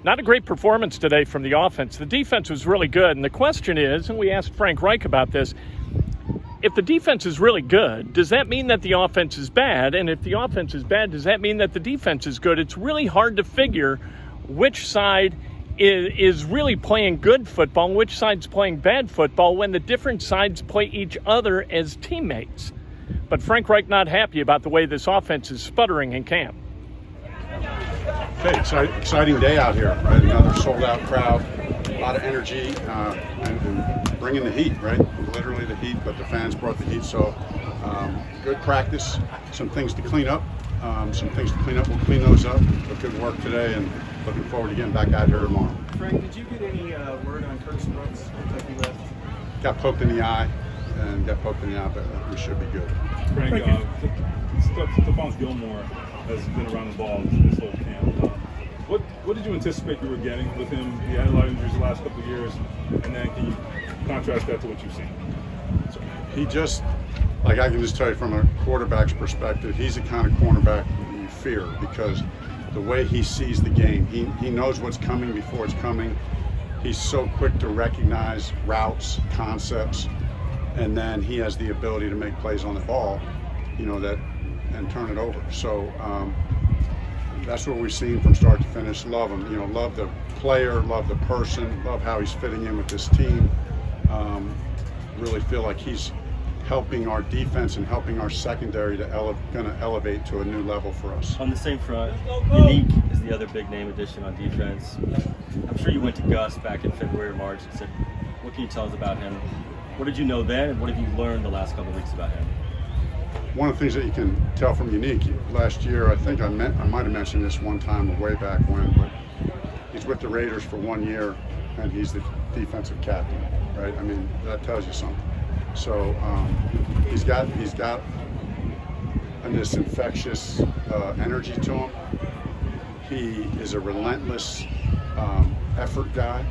Not a great performance today from the offense. The defense was really good, and the question is, and we asked Frank Reich about this, if the defense is really good, does that mean that the offense is bad? And if the offense is bad, does that mean that the defense is good? It's really hard to figure which side is really playing good football and which side's playing bad football when the different sides play each other as teammates. But Frank Reich not happy about the way this offense is sputtering in camp. Okay, exciting day out here, right? Another sold-out crowd, a lot of energy, and bringing the heat, right? Literally the heat, but the fans brought the heat. So good practice, some things to clean up. We'll clean those up. But good work today, and looking forward to getting back out here tomorrow. Frank, did you get any word on Curtis Brooks? Kentucky left. Got poked in the eye, but we should be good. Frank, Stephon Gilmore has been around the ball this whole camp. What did you anticipate you were getting with him? He had a lot of injuries the last couple of years, and then can you contrast that to what you've seen? So he just, I can just tell you from a quarterback's perspective, he's the kind of cornerback you fear because the way he sees the game, he knows what's coming before it's coming. He's so quick to recognize routes, concepts, and then he has the ability to make plays on the ball, and turn it over. So that's what we've seen from start to finish. Love him, love the player, love the person, love how he's fitting in with this team. Really feel like he's helping our defense and helping our secondary to elevate to a new level for us. On the same front, Yannick is the other big name addition on defense. I'm sure you went to Gus back in February or March and said, what can you tell us about him? What did you know then, and what have you learned the last couple of weeks about him? One of the things that you can tell from Yannick, last year, I think I might have mentioned this one time way back when, but he's with the Raiders for 1 year, and he's the defensive captain, right? I mean, that tells you something. So he's got this infectious energy to him. He is a relentless effort guy,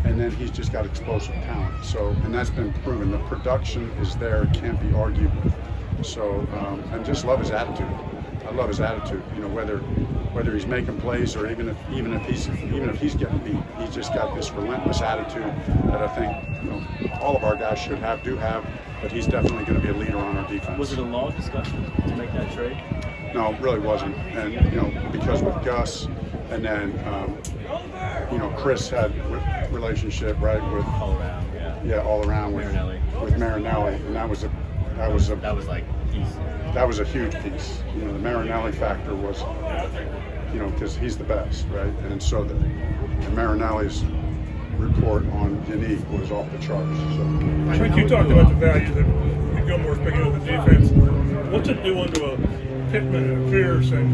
and then he's just got explosive talent. So, and that's been proven. The production is there; it can't be argued with. So, and just love his attitude. I love his attitude. Whether he's making plays or even if he's getting beat, he's just got this relentless attitude that I think all of our guys do have. But he's definitely going to be a leader on our defense. Was it a long discussion to make that trade? No, it really wasn't. And because with Gus, and then Chris had relationship right with all around with Marinelli, and that was a huge piece. The Marinelli factor was, because he's the best, right? And so the Marinelli's report on Yannick was off the charts. So. Frank, you talked about the value that Gilmore's bringing to the defense. What's it doing to a Pittman and Pierce and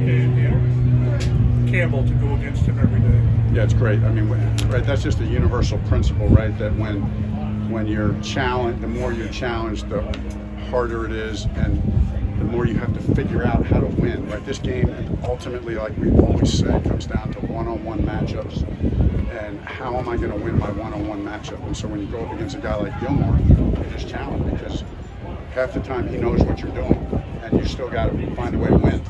Campbell to go against him every day? Yeah, it's great. I mean, right? That's just a universal principle, right? That when you're challenged, the more you're challenged, the harder it is, and the more you have to figure out how to win. Right? This game ultimately, like we always say, comes down to one-on-one matchups. And how am I going to win my one-on-one matchup? And so when you go up against a guy like Gilmore, you're just challenged because half the time he knows what you're doing, and you still got to find a way to win.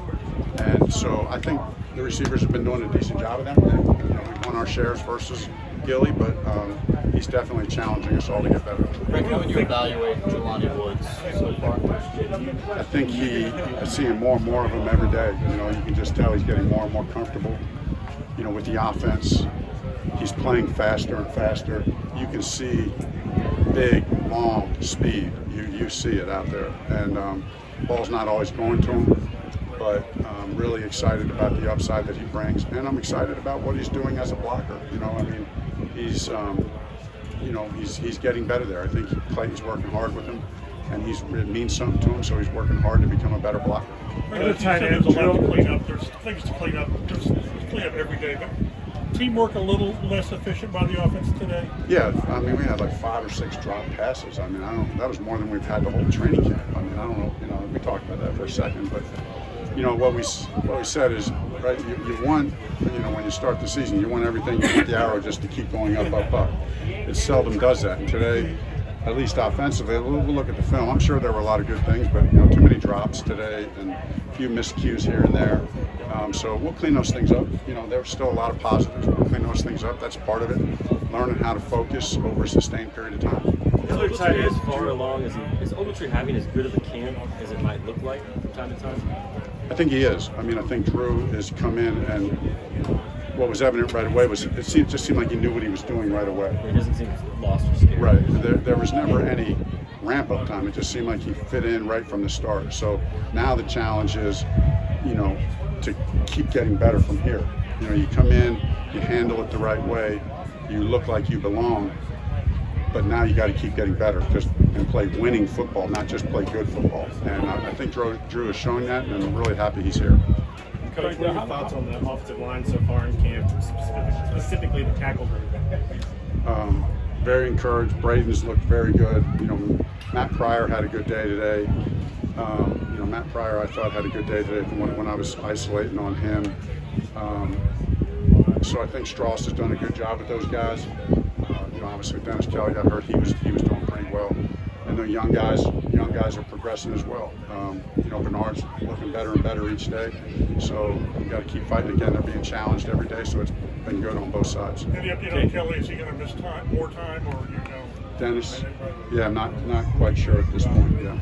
And so I think the receivers have been doing a decent job of that. We won our shares versus Gilly, but he's definitely challenging us all to get better. Frank, how would you evaluate Jelani Woods so far? I think I'm seeing more and more of him every day. You can just tell he's getting more and more comfortable, with the offense. He's playing faster and faster. You can see big, long speed. You see it out there. And ball's not always going to him, but I'm really excited about the upside that he brings. And I'm excited about what he's doing as a blocker. He's getting better there. I think Clayton's working hard with him, and it means something to him, so he's working hard to become a better blocker. The tight ends a lot to clean up. There's things to clean up. There's clean up every day, but teamwork a little less efficient by the offense today? Yeah, I mean, we had like 5 or 6 drop passes. I mean, that was more than we've had the whole training camp. I mean, I don't know, we talked about that for a second, but what we said is, right, you want, when you start the season, you want everything, you want the arrow just to keep going up. It seldom does that. And today, at least offensively, we'll look at the film. I'm sure there were a lot of good things, but too many drops today and a few miscues here and there. So we'll clean those things up. You know, there's still a lot of positives. We'll clean those things up. That's part of it. Learning how to focus over a sustained period of time. Is Ogletree tight as far along as is Ogletree having as good of a camp as it might look like from time to time? I think he is. I mean, I think Drew has come in, and what was evident right away was it just seemed like he knew what he was doing right away. He doesn't seem lost or scared. Right. There was never any ramp-up time. It just seemed like he fit in right from the start. So now the challenge is, you know, to keep getting better from here. You know, you come in, you handle it the right way, you look like you belong, but now you got to keep getting better and play winning football, not just play good football. And I think Drew is showing that, and I'm really happy he's here. Coach, what are your thoughts on the offensive line so far in camp, specifically the tackle group? Very encouraged. Braden's looked very good. You know, Matt Pryor had a good day today. You know, Matt Pryor, I thought, had a good day today when I was isolating on him. So I think Strauss has done a good job with those guys. You know, obviously Dennis Kelly got hurt. He was doing pretty well. And the young guys are progressing as well. You know, Bernard's looking better and better each day. So we've got to keep fighting. Again, they're being challenged every day, so it's been good on both sides. Any update on Kelly? Is he going to miss more time, or you know? Dennis, yeah, I'm not quite sure at this point. Yeah.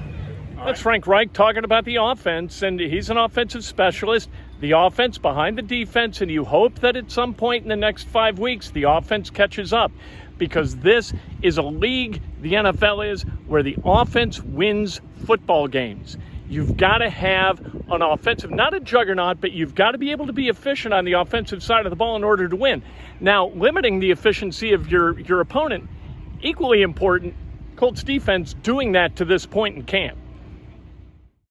That's Frank Reich talking about the offense, and he's an offensive specialist. The offense behind the defense, and you hope that at some point in the next 5 weeks, the offense catches up, because this is a league, the NFL is, where the offense wins football games. You've got to have an offensive, not a juggernaut, but you've got to be able to be efficient on the offensive side of the ball in order to win. Now, limiting the efficiency of your opponent, equally important, Colts defense doing that to this point in camp.